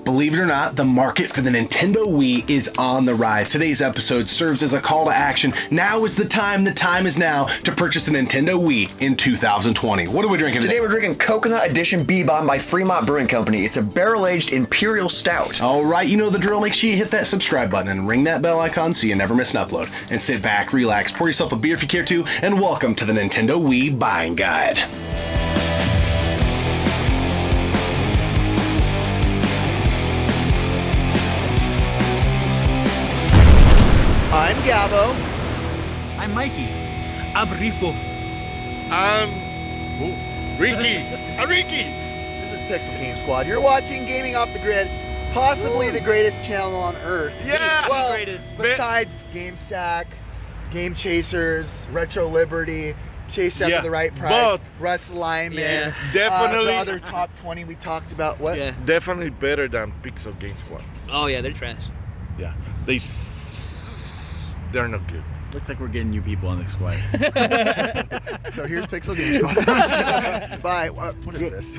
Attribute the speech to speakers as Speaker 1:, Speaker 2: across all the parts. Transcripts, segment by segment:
Speaker 1: Believe it or not, the market for the Nintendo Wii is on the rise. Today's episode serves as a call to action. Now is the time is now to purchase a Nintendo Wii in 2020. What are we drinking today?
Speaker 2: Today we're drinking Coconut Edition B-Bomb by Fremont Brewing Company. It's a barrel-aged Imperial Stout.
Speaker 1: All right, you know the drill. Make sure you hit that subscribe button and ring that bell icon so you never miss an upload. And sit back, relax, pour yourself a beer if you care to, and welcome to the Nintendo Wii Buying Guide.
Speaker 3: I'm Gabo.
Speaker 4: I'm Mikey. I'm Rifo.
Speaker 5: I'm Ricky. I'm Ricky.
Speaker 3: This is Pixel Game Squad. You're watching Gaming Off the Grid, possibly the greatest channel on earth.
Speaker 5: Yeah.
Speaker 3: Well,
Speaker 4: greatest.
Speaker 3: besides GameSack, Game Chasers, Retro Liberty, Chase Up
Speaker 5: Yeah,
Speaker 3: at the Right Price,
Speaker 5: but-
Speaker 3: Russ Lyman,
Speaker 4: Yeah.
Speaker 5: Definitely.
Speaker 3: the other top 20 we talked about. What?
Speaker 4: Yeah.
Speaker 5: Definitely better than Pixel Game Squad.
Speaker 4: Oh yeah, they're trash.
Speaker 5: Yeah. They're not good.
Speaker 6: Looks like we're getting new people on the squad.
Speaker 3: So here's Pixel Game Squad. Bye. What is this?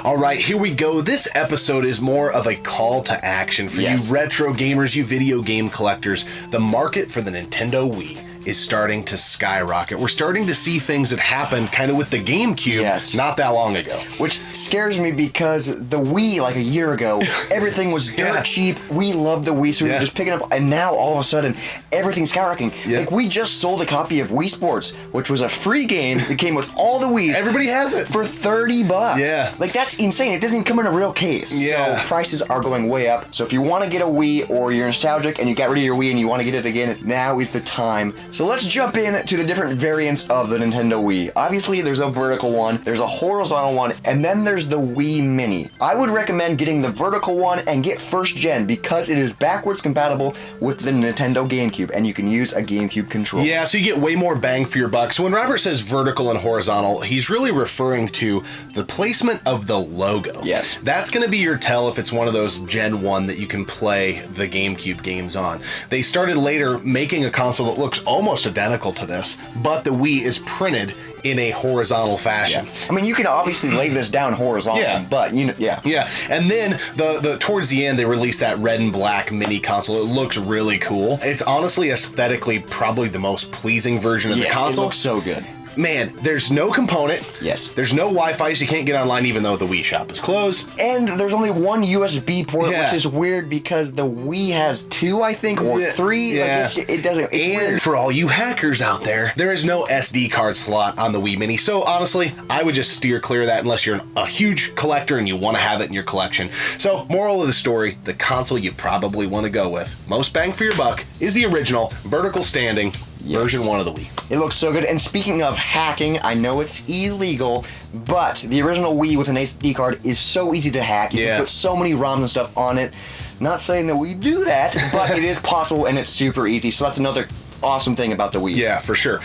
Speaker 1: All right, here we go. This episode is more of a call to action for you retro gamers, you video game collectors. The market for the Nintendo Wii is starting to skyrocket. We're starting to see things that happened kind of with the GameCube not that long ago.
Speaker 2: Which scares me because the Wii, like a year ago, everything was dirt cheap. We loved the Wii, so we were just picking up, and now all of a sudden, everything's skyrocketing. Like, we just sold a copy of Wii Sports, which was a free game that came with all the Wiis.
Speaker 1: Everybody has it.
Speaker 2: For $30.
Speaker 1: Yeah.
Speaker 2: Like, that's insane. It doesn't even come in a real case.
Speaker 1: Yeah.
Speaker 2: So prices are going way up. So if you want to get a Wii, or you're nostalgic and you got rid of your Wii and you want to get it again, now is the time. So let's jump in to the different variants of the Nintendo Wii. Obviously, there's a vertical one, there's a horizontal one, and then there's the Wii Mini. I would recommend getting the vertical one and get first gen because it is backwards compatible with the Nintendo GameCube, and you can use a GameCube controller.
Speaker 1: Yeah, so you get way more bang for your buck. So when Robert says vertical and horizontal, he's really referring to the placement of the logo.
Speaker 2: Yes.
Speaker 1: That's going to be your tell if it's one of those Gen 1 that you can play the GameCube games on. They started later making a console that looks almost identical to this, but the Wii is printed in a horizontal fashion.
Speaker 2: Yeah. I mean, you can obviously lay this down horizontally, but you know,
Speaker 1: Yeah, and then the towards the end they released that red and black mini console. It looks really cool. It's honestly aesthetically probably the most pleasing version of the console.
Speaker 2: It looks so good.
Speaker 1: Man, there's no component.
Speaker 2: Yes.
Speaker 1: There's no Wi-Fi, so you can't get online even though the Wii shop is closed.
Speaker 2: And there's only one USB port,
Speaker 1: Yeah.
Speaker 2: which is weird because the Wii has two, I think, or three.
Speaker 1: Yeah.
Speaker 2: Like it's
Speaker 1: And
Speaker 2: weird.
Speaker 1: for all you hackers out there, there is no SD card slot on the Wii Mini. So honestly, I would just steer clear of that unless you're a huge collector and you want to have it in your collection. So moral of the story, the console you probably want to go with, most bang for your buck, is the original vertical standing version 1 of the Wii.
Speaker 2: It looks so good. And speaking of hacking, I know it's illegal, but the original Wii with an SD card is so easy to hack. You can put so many ROMs and stuff on it. Not saying that we do that, but it is possible and it's super easy. So that's another awesome thing about the Wii.
Speaker 1: Yeah, for sure.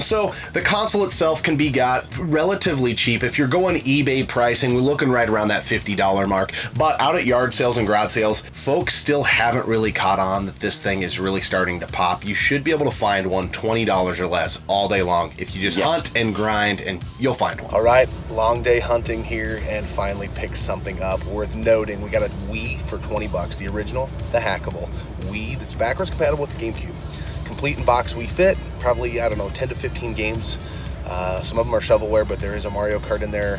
Speaker 1: So the console itself can be got relatively cheap. If you're going eBay pricing, we're looking right around that $50 mark. But out at yard sales and garage sales, folks still haven't really caught on that this thing is really starting to pop. You should be able to find one $20 or less all day long if you just hunt and grind, and you'll find one. All right, long day hunting here and finally picked something up worth noting. We got a Wii for $20, the original, the hackable Wii that's backwards compatible with the GameCube. Complete in box Wii Fit, probably, I don't know, 10 to 15 games. Some of them are shovelware, but there is a Mario Kart in there,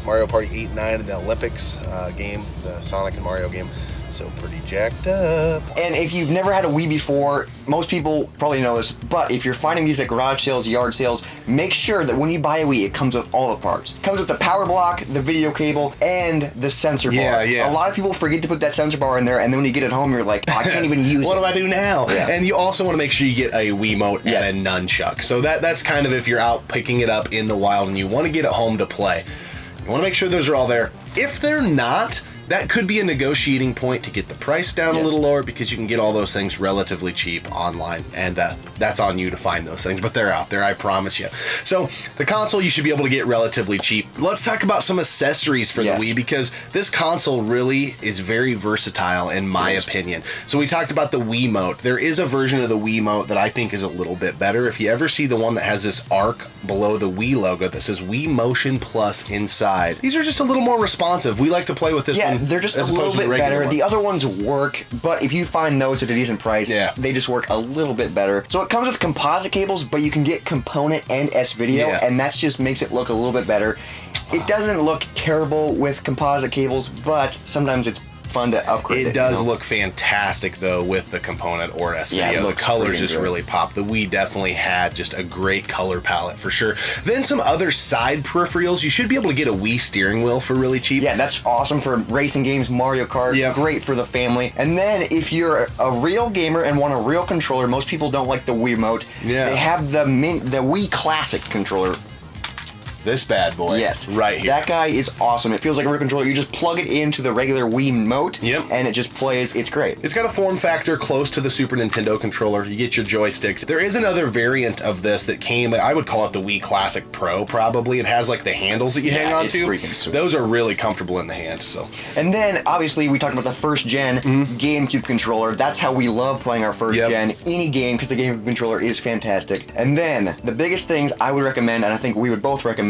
Speaker 1: Mario Party 8 and 9 in the Olympics game, the Sonic and Mario game. So pretty jacked up.
Speaker 2: And if you've never had a Wii before, most people probably know this, but if you're finding these at garage sales, yard sales, make sure that when you buy a Wii, it comes with all the parts. It comes with the power block, the video cable, and the sensor bar.
Speaker 1: Yeah.
Speaker 2: A lot of people forget to put that sensor bar in there, and then when you get it home, you're like, oh, I can't even use
Speaker 1: What
Speaker 2: it.
Speaker 1: do I do now?
Speaker 2: Yeah.
Speaker 1: And you also want to make sure you get a Wiimote and a nunchuck. So that's kind of if you're out picking it up in the wild and you want to get it home to play. You want to make sure those are all there. If they're not, that could be a negotiating point to get the price down a little lower, because you can get all those things relatively cheap online, and that's on you to find those things, but they're out there, I promise you. So the console you should be able to get relatively cheap. Let's talk about some accessories for the Wii, because this console really is very versatile in my opinion. So we talked about the Wiimote. There is a version of the Wiimote that I think is a little bit better. If you ever see the one that has this arc below the Wii logo that says Wii Motion Plus inside, these are just a little more responsive. We like to play with this one.
Speaker 2: Yeah, they're just a
Speaker 1: as
Speaker 2: little
Speaker 1: opposed to
Speaker 2: bit
Speaker 1: the regular
Speaker 2: better.
Speaker 1: one.
Speaker 2: The other ones work, but if you find those at a decent price, they just work a little bit better. So it comes with composite cables, but you can get component and S-Video, and that just makes it look a little bit better. It doesn't look terrible with composite cables, but sometimes it's fun to upgrade it.
Speaker 1: It does look fantastic though with the component or S-Video. The colors just really pop. The Wii definitely had just a great color palette for sure. Then some other side peripherals. You should be able to get a Wii steering wheel for really cheap.
Speaker 2: Yeah, that's awesome for racing games, Mario Kart, great for the family. And then if you're a real gamer and want a real controller, most people don't like the Wiimote. They have the Wii Classic controller.
Speaker 1: This bad boy.
Speaker 2: Yes.
Speaker 1: Right here.
Speaker 2: That guy is awesome. It feels like a real controller. You just plug it into the regular Wiimote, and it just plays. It's great.
Speaker 1: It's got a form factor close to the Super Nintendo controller. You get your joysticks. There is another variant of this that came, I would call it the Wii Classic Pro, probably. It has like the handles that you hang on to.
Speaker 2: Freaking sweet.
Speaker 1: Those are really comfortable in the hand. So.
Speaker 2: And then, obviously, we talked about the first gen GameCube controller. That's how we love playing our first gen, any game, because the GameCube controller is fantastic. And then, the biggest things I would recommend, and I think we would both recommend,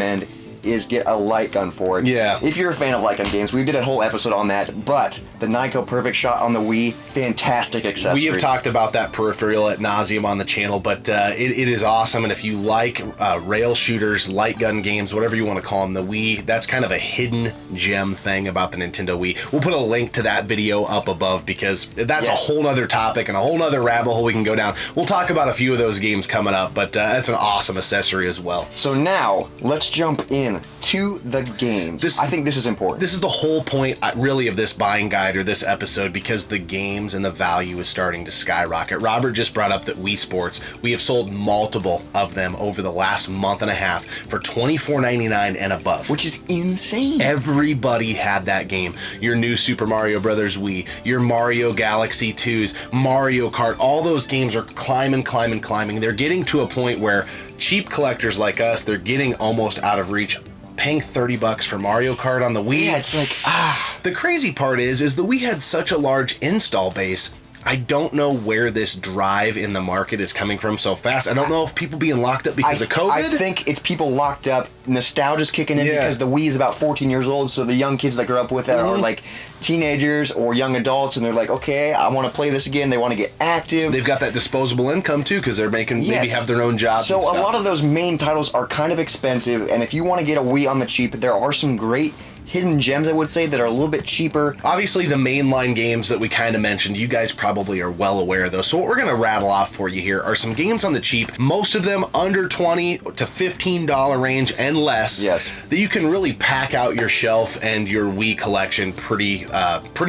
Speaker 2: is get a light gun for it. If you're a fan of light gun games, we did a whole episode on that, but the NAMCO Perfect Shot on the Wii, fantastic accessory.
Speaker 1: We have talked about that peripheral at nauseum on the channel, but it is awesome, and if you like rail shooters, light gun games, whatever you want to call them, the Wii, that's kind of a hidden gem thing about the Nintendo Wii. We'll put a link to that video up above, because that's a whole nother topic and a whole nother rabbit hole we can go down. We'll talk about a few of those games coming up, but that's an awesome accessory as well.
Speaker 2: So now, let's jump in to the games. I think this is important.
Speaker 1: This is the whole point, really, of this buying guide or this episode, because the games and the value is starting to skyrocket. Robert just brought up that Wii Sports, we have sold multiple of them over the last month and a half for $24.99 and above.
Speaker 2: Which is insane.
Speaker 1: Everybody had that game. Your new Super Mario Brothers Wii, your Mario Galaxy 2s, Mario Kart, all those games are climbing. They're getting to a point where cheap collectors like us, they're getting almost out of reach. Paying $30 for Mario Kart on the Wii.
Speaker 2: Yeah, it's like,
Speaker 1: The crazy part is the Wii had such a large install base. I don't know where this drive in the market is coming from so fast. I don't know if people being locked up because of COVID.
Speaker 2: I think it's people locked up. Nostalgia's kicking in because the Wii is about 14 years old, so the young kids that grew up with it are like teenagers or young adults, and they're like, okay, I want to play this again. They want to get active.
Speaker 1: They've got that disposable income too, because they're making maybe have their own jobs.
Speaker 2: So a lot of those main titles are kind of expensive, and if you want to get a Wii on the cheap, there are some great hidden gems, I would say, that are a little bit cheaper.
Speaker 1: Obviously, the mainline games that we kind of mentioned, you guys probably are well aware of those. So what we're going to rattle off for you here are some games on the cheap, most of them under $20 to $15 range and less, that you can really pack out your shelf and your Wii collection pretty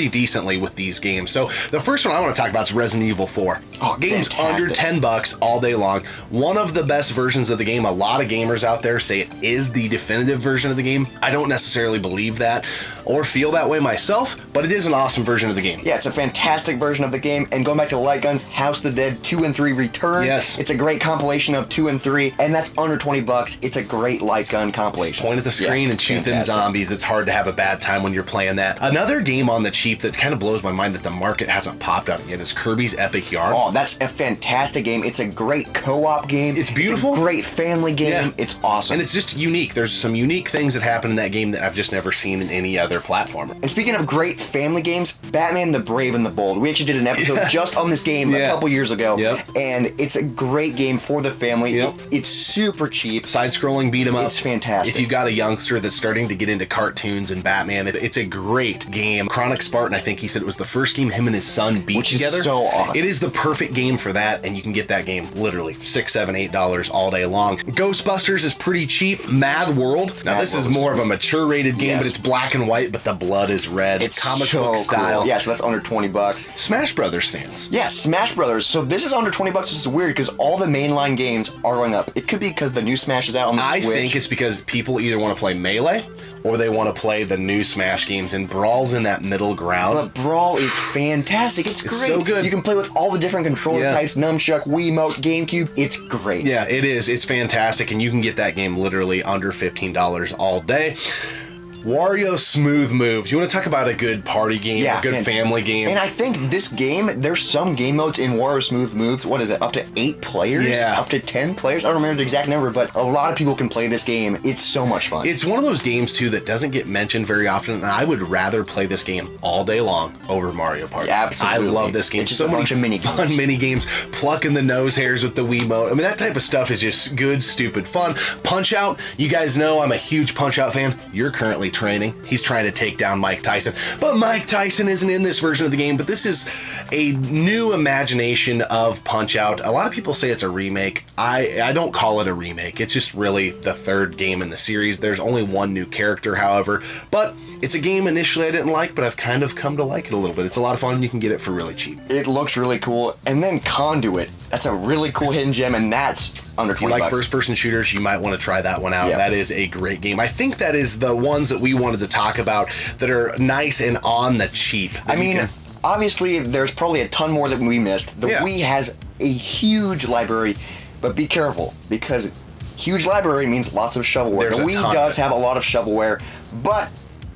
Speaker 1: decently with these games. So the first one I want to talk about is Resident Evil 4. Games under $10 all day long. One of the best versions of the game. A lot of gamers out there say it is the definitive version of the game. I don't necessarily believe that or feel that way myself, but it is an awesome version of the game.
Speaker 2: Yeah, it's a fantastic version of the game, and going back to the light guns, House of the Dead 2 and 3 Return. It's a great compilation of 2 and 3, and that's under $20. It's a great light gun compilation.
Speaker 1: Just point at the screen and shoot them zombies. It's hard to have a bad time when you're playing that. Another game on the cheap that kind of blows my mind that the market hasn't popped out yet is Kirby's Epic Yarn.
Speaker 2: Oh, that's a fantastic game. It's a great co-op game.
Speaker 1: It's beautiful.
Speaker 2: It's a great family game. It's awesome.
Speaker 1: And it's just unique. There's some unique things that happen in that game that I've just never seen in any other platformer.
Speaker 2: And speaking of great family games, Batman the Brave and the Bold. We actually did an episode just on this game a couple years ago. And it's a great game for the family. It's super cheap.
Speaker 1: Side-scrolling beat 'em up.
Speaker 2: It's fantastic.
Speaker 1: If you've got a youngster that's starting to get into cartoons and Batman, it's a great game. Chronic Spartan, I think he said it was the first game him and his son beat together.
Speaker 2: Is so awesome.
Speaker 1: It is the perfect game for that, and you can get that game literally $6, $7, $8 all day long. Ghostbusters is pretty cheap. Mad World. Now this is more of a mature rated game, but it's black and white, but the blood is red.
Speaker 2: It's
Speaker 1: comic
Speaker 2: so
Speaker 1: book style.
Speaker 2: Cool. Yeah, so that's under $20.
Speaker 1: Smash Brothers fans.
Speaker 2: Yeah, Smash Brothers. So this is under $20. This is weird because all the mainline games are going up. It could be because the new Smash is out on the Switch.
Speaker 1: I think it's because people either want to play Melee or they want to play the new Smash games, and Brawl's in that middle ground.
Speaker 2: But Brawl is fantastic. It's great.
Speaker 1: so good.
Speaker 2: You can play with all the different controller types, Nunchuck, Wiimote, GameCube. It's great.
Speaker 1: Yeah, it is. It's fantastic, and you can get that game literally under $15 all day. Wario Smooth Moves. You want to talk about a good party game, a good family game?
Speaker 2: And I think this game, there's some game modes in Wario Smooth Moves. What is it? Up to 8 players?
Speaker 1: Yeah.
Speaker 2: Up to 10 players? I don't remember the exact number, but a lot of people can play this game. It's so much fun.
Speaker 1: It's one of those games, too, that doesn't get mentioned very often, and I would rather play this game all day long over Mario Party.
Speaker 2: Yeah, absolutely.
Speaker 1: I love this game.
Speaker 2: It's just
Speaker 1: so
Speaker 2: a
Speaker 1: many
Speaker 2: bunch of mini
Speaker 1: fun
Speaker 2: games.
Speaker 1: mini games, plucking the nose hairs with the Wiimote. I mean, that type of stuff is just good, stupid fun. Punch-Out. You guys know I'm a huge Punch-Out fan. You're currently training. He's trying to take down Mike Tyson. But Mike Tyson isn't in this version of the game, but this is a new imagination of Punch-Out. A lot of people say it's a remake. I don't call it a remake. It's just really the third game in the series. There's only one new character, however, but it's a game initially I didn't like, but I've kind of come to like it a little bit. It's a lot of fun. You can get it for really cheap.
Speaker 2: It looks really cool. And then Conduit. That's a really cool hidden gem, and that's under $20.
Speaker 1: If you like first-person shooters, you might want to try that one out.
Speaker 2: Yeah.
Speaker 1: That is a great game. I think that is the ones that we wanted to talk about that are nice and on the cheap.
Speaker 2: I mean, obviously, there's probably a ton more that we missed. The Wii has a huge library, but be careful, because huge library means lots of shovelware.
Speaker 1: There's
Speaker 2: the
Speaker 1: a
Speaker 2: Wii
Speaker 1: ton
Speaker 2: does
Speaker 1: of it.
Speaker 2: have a lot of shovelware, but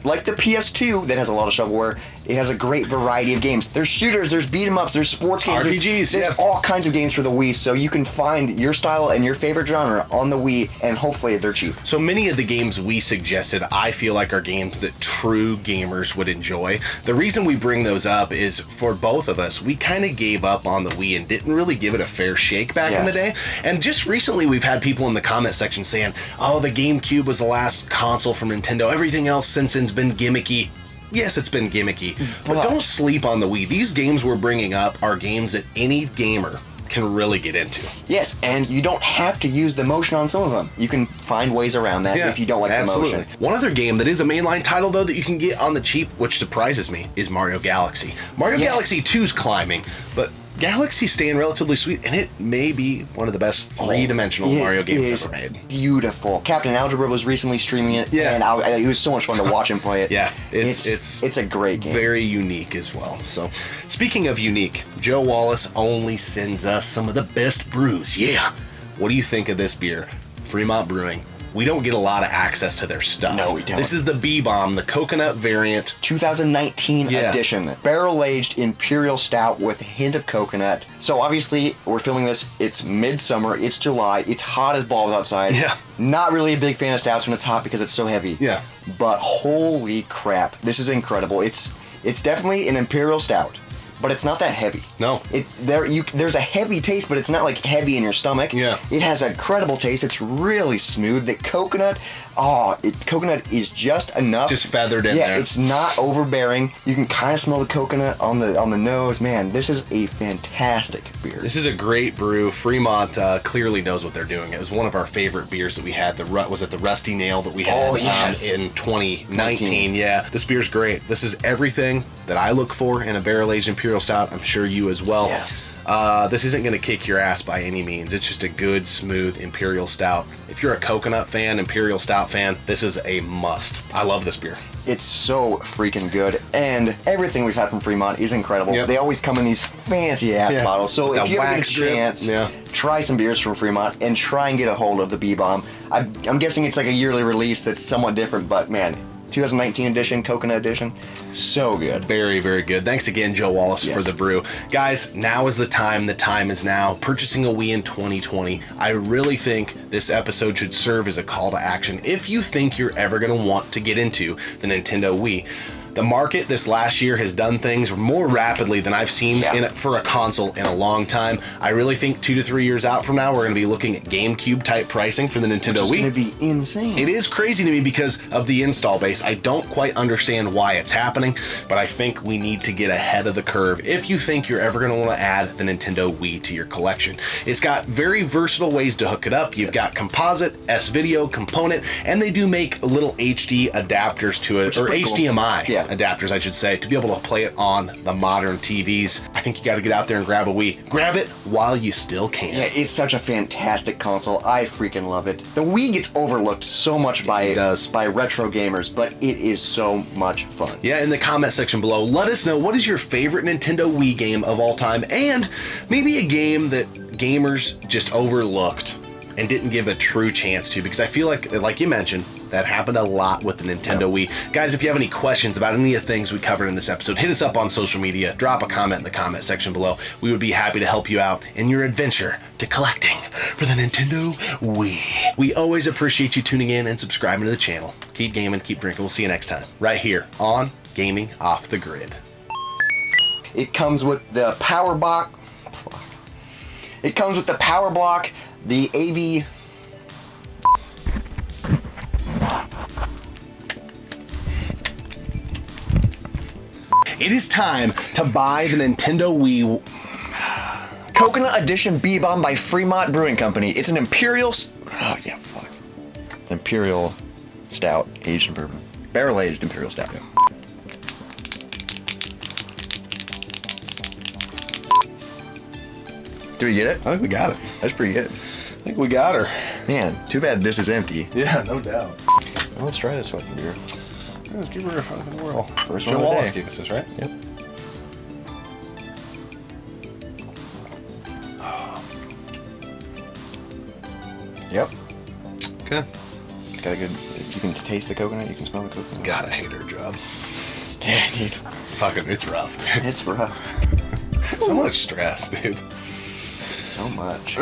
Speaker 2: like the PS2 that has a lot of shovelware, it has a great variety of games. There's shooters, there's beat 'em ups, there's sports games,
Speaker 1: RPGs,
Speaker 2: there's all kinds of games for the Wii, so you can find your style and your favorite genre on the Wii, and hopefully they're cheap.
Speaker 1: So many of the games we suggested, I feel like are games that true gamers would enjoy. The reason we bring those up is for both of us, we kind of gave up on the Wii and didn't really give it a fair shake back in the day. And just recently we've had people in the comment section saying, oh, the GameCube was the last console from Nintendo. Everything else since then's been gimmicky. Yes, it's been gimmicky, but don't sleep on the Wii. These games we're bringing up are games that any gamer can really get into.
Speaker 2: Yes, and you don't have to use the motion on some of them. You can find ways around that if you don't like the motion.
Speaker 1: One other game that is a mainline title, though, that you can get on the cheap, which surprises me, is Mario Galaxy. Mario Galaxy 2's climbing, but Galaxy's staying relatively sweet, and it may be one of the best three-dimensional Mario games ever made.
Speaker 2: Beautiful. Captain Algebra was recently streaming it, and it was so much fun to watch him play it. It's a great game.
Speaker 1: Very unique as well. So, speaking of unique, Joe Wallace only sends us some of the best brews. Yeah. What do you think of this beer? Fremont Brewing. We don't get a lot of access to their stuff.
Speaker 2: No, we don't.
Speaker 1: This is the B-Bomb, the coconut variant.
Speaker 2: 2019 edition. Barrel-aged Imperial Stout with a hint of coconut. So obviously, we're filming this, it's midsummer, it's July, it's hot as balls outside.
Speaker 1: Yeah.
Speaker 2: Not really a big fan of stouts when it's hot because it's so heavy.
Speaker 1: Yeah.
Speaker 2: But holy crap, this is incredible. It's definitely an Imperial Stout, but it's not that heavy.
Speaker 1: No.
Speaker 2: There's a heavy taste, but it's not like heavy in your stomach.
Speaker 1: Yeah.
Speaker 2: It has a incredible taste. It's really smooth. The coconut, coconut is just enough.
Speaker 1: Just feathered in there.
Speaker 2: Yeah, it's not overbearing. You can kind of smell the coconut on the nose. Man, this is a fantastic beer.
Speaker 1: This is a great brew. Fremont clearly knows what they're doing. It was one of our favorite beers that we had. Was it the Rusty Nail that we had in 2019? Yeah, this beer's great. This is everything that I look for in a barrel-aged Imperial Stout. I'm sure you as well.
Speaker 2: Yes.
Speaker 1: This isn't going to kick your ass by any means. It's just a good, smooth Imperial Stout. If you're a coconut fan, Imperial Stout fan, this is a must. I love this beer.
Speaker 2: It's so freaking good, and everything we've had from Fremont is incredible.
Speaker 1: Yep.
Speaker 2: They always come in these fancy-ass bottles, so
Speaker 1: With
Speaker 2: if
Speaker 1: the
Speaker 2: you ever get a
Speaker 1: wax drip.
Speaker 2: chance,
Speaker 1: Yeah.
Speaker 2: try some beers from Fremont and try and get a hold of the B-Bomb. I'm guessing it's like a yearly release that's somewhat different, but man, 2019 edition, Coconut Edition, so good.
Speaker 1: Very, very good. Thanks again, Joe Wallace, for the brew. Guys, now is the time. The time is now. Purchasing a Wii in 2020. I really think this episode should serve as a call to action. If you think you're ever going to want to get into the Nintendo Wii, the market this last year has done things more rapidly than I've seen for a console in a long time. I really think 2 to 3 years out from now, we're going to be looking at GameCube type pricing for the Nintendo Wii.
Speaker 2: It's going to be insane.
Speaker 1: It is crazy to me because of the install base. I don't quite understand why it's happening, but I think we need to get ahead of the curve if you think you're ever going to want to add the Nintendo Wii to your collection. It's got very versatile ways to hook it up. You've got composite, S-Video, component, and they do make little HD adapters to it, or HDMI.
Speaker 2: Yeah.
Speaker 1: adapters, I should say, to be able to play it on the modern TVs. I think you got to get out there and grab a Wii. Grab it while you still can.
Speaker 2: Yeah, it's such a fantastic console. I freaking love it. The Wii gets overlooked so much by retro gamers, but it is so much fun.
Speaker 1: Yeah, in the comment section below, let us know what is your favorite Nintendo Wii game of all time, and maybe a game that gamers just overlooked and didn't give a true chance to, because I feel like you mentioned, that happened a lot with the Nintendo Wii. Guys, if you have any questions about any of the things we covered in this episode, hit us up on social media, drop a comment in the comment section below. We would be happy to help you out in your adventure to collecting for the Nintendo Wii. We always appreciate you tuning in and subscribing to the channel. Keep gaming, keep drinking. We'll see you next time, right here on Gaming Off the Grid.
Speaker 2: It comes with the power block. It comes with the power block, the AV.
Speaker 1: It is time to buy the Nintendo Wii.
Speaker 2: Coconut Edition B-Bomb by Fremont Brewing Company. It's an imperial... Imperial stout, aged in bourbon. Barrel-aged imperial stout. Did we get it?
Speaker 1: I think we got it.
Speaker 2: That's pretty good.
Speaker 1: I think we got her.
Speaker 2: Man, too bad this is empty.
Speaker 1: Yeah, no doubt.
Speaker 2: Well, let's try this fucking beer.
Speaker 1: Let's give her a fucking whirl.
Speaker 2: First
Speaker 1: Joe
Speaker 2: one of the
Speaker 1: Wallace
Speaker 2: day.
Speaker 1: gave us this, right?
Speaker 2: Yep. Yep.
Speaker 1: Okay.
Speaker 2: It's got a good... You can taste the coconut, you can smell the coconut.
Speaker 1: God, I hate her job.
Speaker 2: Yeah, dude.
Speaker 1: Fucking, it's rough, dude.
Speaker 2: It's rough.
Speaker 1: So much stress, dude.
Speaker 2: So much.